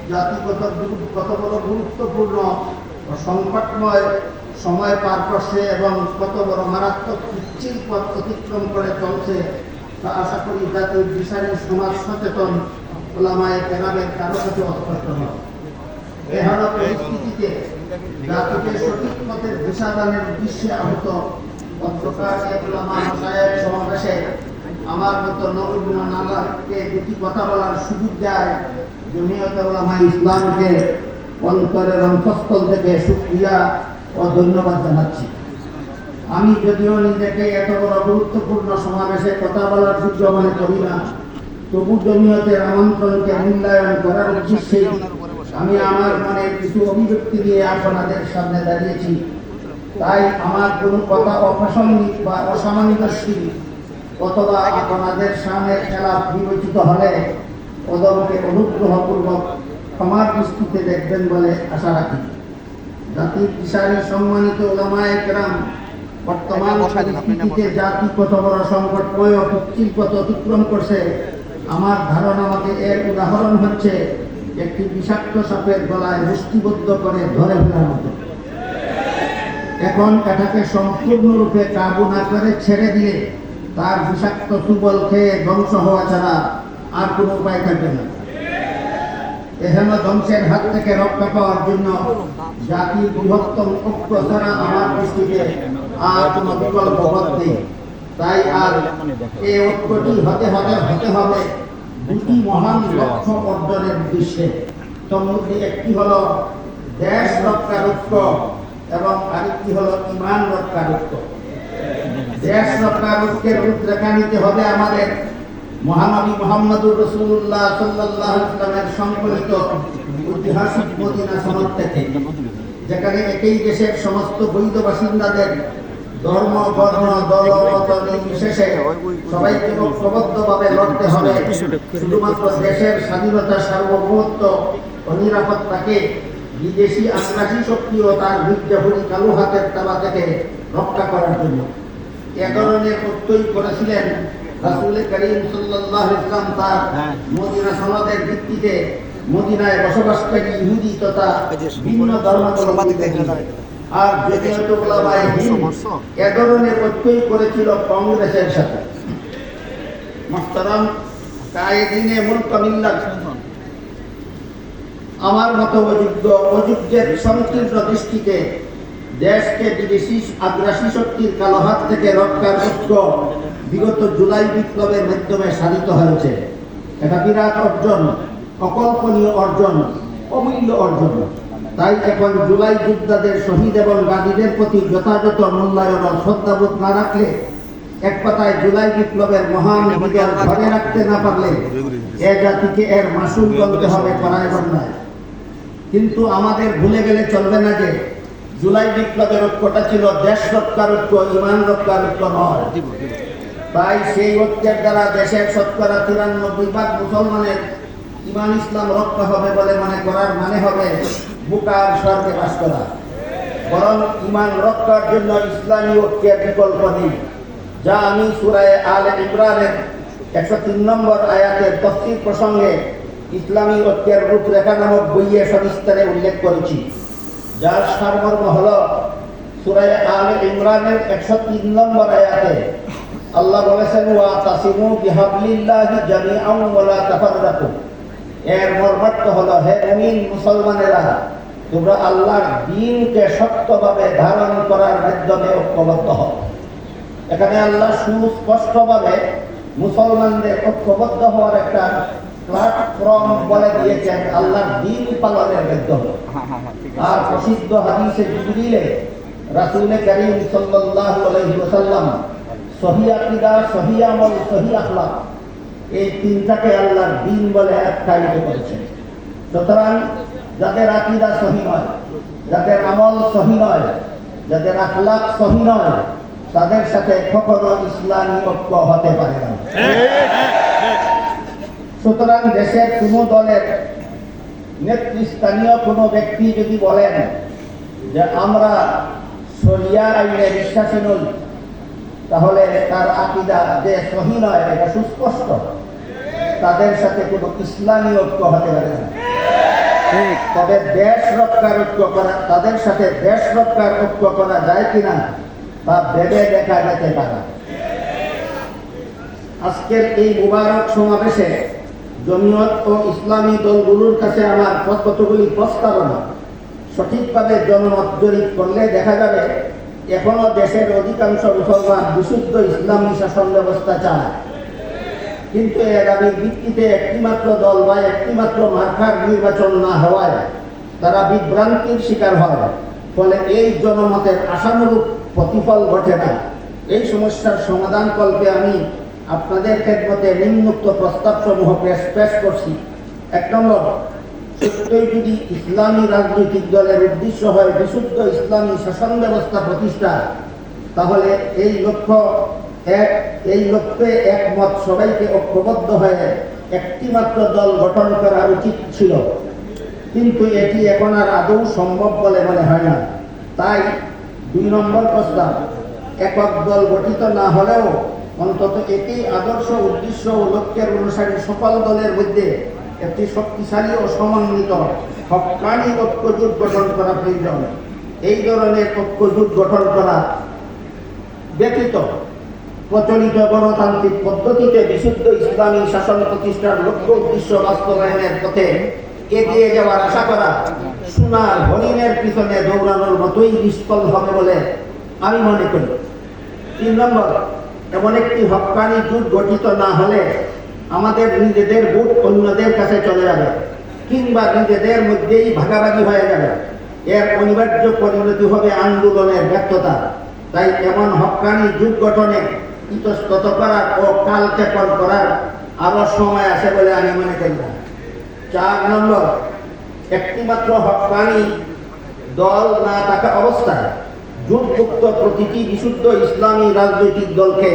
জাতিগত কত বড় গুরুত্বপূর্ণ ও সংকটময় সময় পার করছে এবং কত বড় মারাত্মক পিচ্ছিল পথ অতিক্রম করে চলছে, তা আশা করি জাতির বিচারী সমাজ সচেতন ওলামায়ে কেরামের কারো কাছে অস্পষ্ট নয়। এহেন পরিস্থিতিতে জাতিকে সঠিক পথের দিশাদানের উদ্দেশ্যে আহত অন্ধকার ওলামা মাশায়েখ সমাবেশে আমার মতো নবীন নানাকে দুটি কথা বলার সুযোগ দেয় জমিয়তে উলামা ইসলামকে অন্তরের অন্তঃস্থল থেকে শুকরিয়া ও ধন্যবাদ জানাচ্ছি। আমি যদিও নিজেকে এত বড় গুরুত্বপূর্ণ সমাবেশে কথা বলার যোগ্য মনে করি না, তবু জমিয়তের আমন্ত্রণকে মূল্যায়ন করার উদ্দেশ্যে আমি আমার মনে কিছু অভিব্যক্তি নিয়ে আপনাদের সামনে দাঁড়িয়েছি। তাই আমার কোনো কথা অপ্রাসঙ্গিক বা অসামঞ্জস্যী অথবা আপনাদের সামনে খেলা বিবেচিত হলে ওদেরকে অনুগ্রহপূর্বক ক্ষমার দৃষ্টিতে দেখবেন বলে আশা রাখি। জাতির বিচারী সম্মানিত ওলামায়ে কেরাম, বর্তমান পরিস্থিতিতে জাতি কত বড় সংকটময় ও পিচ্ছিল পথ অতিক্রম করছে, আমার ধারণা মতে এর উদাহরণ হচ্ছে একটি বিষাক্ত সাপের গলায় মুষ্টিবদ্ধ করে ধরে ফেলার মতো। এখন এটাকে সম্পূর্ণরূপে কাবু না করে ছেড়ে দিয়ে তার বিষাক্ত সুবল খেয়ে ধ্বংস হওয়া ছাড়া আর কোনো উপায় থাকবে না। এহেন ধ্বংসের হাত থেকে রক্ষা পাওয়ার জন্য জাতির বৃহত্তম ঐক্য ছাড়া আমার দৃষ্টিতে আর কোনো বিকল্প পথ নেই। তাই আর এই ঐক্যটি হতে হবে দুটি মহান লক্ষ্য অর্জনের উদ্দেশ্যে। তার মধ্যে একটি হলো দেশ রক্ষার ঐক্য এবং আরেকটি হলো ঈমান রক্ষার ঐক্য। দেশ রক্ষার ঐক্যের রূপরেখা নিতে হবে আমাদের মহানবী মুহাম্মদুর রাসূলুল্লাহ সাল্লাল্লাহু আলাইহি ওয়াসাল্লামের সংকলিত ঐতিহাসিক মদিনা সনদ থেকে, যেখানে একই দেশের সমস্ত বৈধ বাসিন্দাদের ধর্ম, বর্ণ, দল, মত নির্বিশেষে সবাইকে ঐক্যবদ্ধভাবে লড়তে হবে শুধুমাত্র দেশের স্বাধীনতা, সার্বভৌমত্ব ও নিরাপত্তাকে বিদেশি আগ্রাসী শক্তি ও তার মির্জাফরি কালো হাতের তালা থেকে রক্ষা করার জন্য। এ ধরনের ঐক্যই করেছিলেন রাসূল করিম সাল্লাল্লাহু আলাইহি ওয়াসাল্লাম তার মদিনা সনদের ভিত্তিতে মদিনায় বসবাসকারী ইহুদি তথা ভিন্ন ধর্মাবলম্বীদের। আর জমিয়তুল উলামায়ে হিন্দ এ ধরনের ঐক্যই করেছিল কংগ্রেসের সাথে। মুহতারাম কায়েদিনে মুলক মিল্লাত, আমার মতো অযোগ্যের সংকীর্ণ দৃষ্টিতে দেশকে বিদেশি আগ্রাসী শক্তির কালো হাত থেকে রক্ষার ঐক্য বিগত জুলাই বিপ্লবের মাধ্যমে সাধিত হয়েছে। এটা বিরাট অর্জন, অকল্পনীয় অর্জন, অমূল্য অর্জন। তাই এখন জুলাই যোদ্ধাদের শহীদ এবং গাজীদের প্রতি যথাযথ মূল্যায়ন ও শ্রদ্ধাবোধ না রাখলে, এক কথায় জুলাই বিপ্লবের মহান বিজয় ধরে রাখতে না পারলে এ জাতিকে এর মাসুল গুনতে হবে কড়ায় বন্যায়। কিন্তু আমাদের ভুলে গেলে চলবে না যে জুলাই বিপ্লবের ঐক্যটা ছিল দেশ রক্ষার ঐক্য, ঈমান রক্ষার ঐক্য নয়। তাই সেই ঐক্যের দ্বারা দেশের শতকরা 93% মুসলমানের ঈমান ইসলাম রক্ষা হবে বলে মনে করার মানে হবে বুকার স্বর্গে বাস করা। বরং ঈমান রক্ষার জন্য ইসলামী ঐক্যের বিকল্প নেই, যা আমি সূরা আলে ইমরানের 103 নম্বর আয়াতের তাফসীর প্রসঙ্গে ইসলামী ঐক্যের রূপরেখা নামক বইয়ে সবিস্তারে উল্লেখ করেছি, যার সারমর্ম হল সূরা আলে ইমরানের 103 নম্বর আয়াতে আল্লাহ বলেছেন, ওয়াতাসিমু বিহাবলিল্লাহি জামিআন ওয়া লা তাফাররাকু। এর মর্মার্থ হলো, হে মুমিন মুসলমানেরা, তোমরা আল্লাহর দ্বীনকে শক্তভাবে ধারণ করার মাধ্যমে ঐক্যবদ্ধ হও। এখানে আল্লাহ সুস্পষ্টভাবে মুসলমানদের ঐক্যবদ্ধ হওয়ার একটা প্ল্যাটফর্ম বলে দিয়েছেন আল্লাহর দ্বীন পালনের মাধ্যমে। আর প্রসিদ্ধ হাদিসে জিবরিলে রাসূল করিম সাল্লাল্লাহু আলাইহি ওয়াসাল্লাম সহিহ আকীদা, সহিহ আমল, সহিহ আখলাক এই তিনটাকে আল্লাহর দ্বীন বলে আখ্যায়িত করেছেন। সুতরাং যাদের আকীদা সহিহ নয়, যাদের আমল সহিহ নয়, যাদের আখলাক সহিহ নয়, তাদের সাথে কখনো ইসলামী ঐক্য হতে পারে না। সুতরাং দেশের কোনো দলের নেতৃস্থানীয় কোনো ব্যক্তি যদি বলেন যে আমরা শরিয়া আইনে বিশ্বাসী নই, তাহলে তার আকীদা যে সহিহ নয়, এটা সুস্পষ্ট। তাদের সাথে কোনো ইসলামী ঐক্য হতে পারে না। তবে দেশ রক্ষার ঐক্য করা, তাদের সাথে দেশ রক্ষার ঐক্য করা যায় কিনা বা ভেবে দেখা যেতে পারে। আজকের এই মুবারক সমাবেশে জমিয়ত ও ইসলামী দলগুলোর কাছে আমার কতগুলি প্রস্তাবনা। সঠিকভাবে জনমত জরিপ করলে দেখা যাবে এখনো দেশের অধিকাংশ মুসলমান বিশুদ্ধ ইসলামী শাসন ব্যবস্থা চায়, কিন্তু এর দাবির ভিত্তিতে একটিমাত্র দল বা একটিমাত্র মার্কার নির্বাচন না হওয়ায় তারা বিভ্রান্তির শিকার হয়। ফলে এই জনমতের আশানুরূপ প্রতিফল ঘটে না। এই সমস্যার সমাধান কল্পে আমি আপনাদের খেদমতে নিম্নোক্ত প্রস্তাবসমূহ পেশ করছি। 1 নম্বর, সত্যই যদি ইসলামী রাজনৈতিক দলের উদ্দেশ্য হয় বিশুদ্ধ ইসলামী শাসন ব্যবস্থা প্রতিষ্ঠা, তাহলে এই লক্ষ্যে একমত সবাইকে ঐক্যবদ্ধ হয়ে একটিমাত্র দল গঠন করা উচিত ছিল, কিন্তু এটি এখন আর আদৌ সম্ভব বলে মনে হয় না। তাই 2 নম্বর প্রস্তাব, একক দল গঠিত না হলেও অন্তত একই আদর্শ উদ্দেশ্য ও লক্ষ্যের অনুসারী সকল দলের মধ্যে একটি শক্তিশালী ও সমন্বিত হক্কানি ঐক্যজোট গঠন করা প্রয়োজন। এই ধরনের ঐক্যজোট গঠন করা ব্যতীত প্রচলিত গণতান্ত্রিক পদ্ধতিতে বিশুদ্ধ ইসলামী শাসন প্রতিষ্ঠার লক্ষ্য উদ্দেশ্য বাস্তবায়নের পথে এগিয়ে যাওয়ার আশা করা সোনার হরিণের পিছনে দৌড়ানোর মতোই নিষ্ফল হবে বলে আমি মনে করি। 3 নম্বর, এমন একটি হক্কানি জোট গঠিত না হলে আমাদের নিজেদের ভোট অন্যদের কাছে চলে যাবে কিংবা নিজেদের মধ্যেই ভাগাভাগি হয়ে যাবে। এর অনিবার্য পরিণতি হবে আন্দোলনের ব্যর্থতা। তাই এমন হক্কানি জোট গঠনে ইতস্তত করার ও কালক্ষেপণ করার আরো সময় আছে বলে আমি মনে করি না। 4 নম্বর, একটিমাত্র হক্কানি দল না থাকা অবস্থায় জোটভুক্ত প্রতিটি বিশুদ্ধ ইসলামী রাজনৈতিক দলকে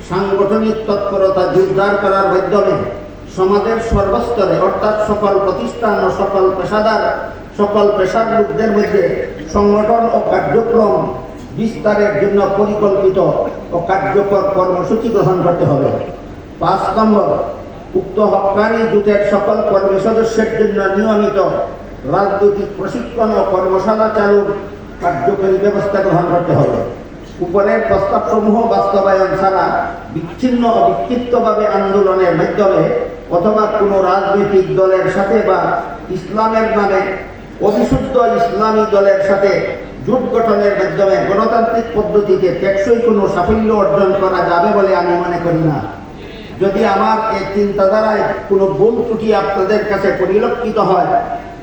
সাংগঠনিক তৎপরতা জোরদার করার মাধ্যমে সমাজের সর্বস্তরে অর্থাৎ সকল প্রতিষ্ঠান ও সকল পেশার লোকদের মধ্যে সংগঠন ও কার্যক্রম বিস্তারের জন্য পরিকল্পিত ও কার্যকর কর্মসূচি গ্রহণ করতে হবে। 5 নম্বর, উক্ত হক্কানি জোটের সকল কর্মী সদস্যের জন্য নিয়মিত রাজনৈতিক প্রশিক্ষণ ও কর্মশালা চালুর কার্যকরী ব্যবস্থা গ্রহণ করতে হবে। উপরের প্রস্তাবসমূহ বাস্তবায়ন ছাড়া বিচ্ছিন্ন ও বিক্ষিপ্তভাবে আন্দোলনের মাধ্যমে অথবা কোনো রাজনৈতিক দলের সাথে বা ইসলামের নামে অবিশুদ্ধ ইসলামী দলের সাথে জোট গঠনের মাধ্যমে গণতান্ত্রিক পদ্ধতিতে টেকসই কোনো সাফল্য অর্জন করা যাবে বলে আমি মনে করি না। যদি আমার এই চিন্তাধারায় কোনো ভুল ত্রুটি আপনাদের কাছে পরিলক্ষিত হয়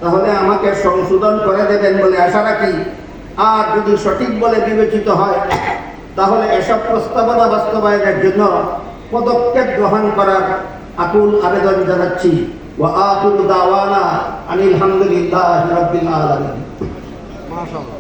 তাহলে আমাকে সংশোধন করে দেবেন বলে আশা রাখি। আর যদি সঠিক বলে বিবেচিত হয় তাহলে এসব প্রস্তাবনা বাস্তবায়নের জন্য পদক্ষেপ গ্রহণ করার আকুল আবেদন জানাচ্ছি। ওয়া আখিরু দাওয়ানা আনিল হামদুলিল্লাহি রাব্বিল আলামিন। মাশাআল্লাহ।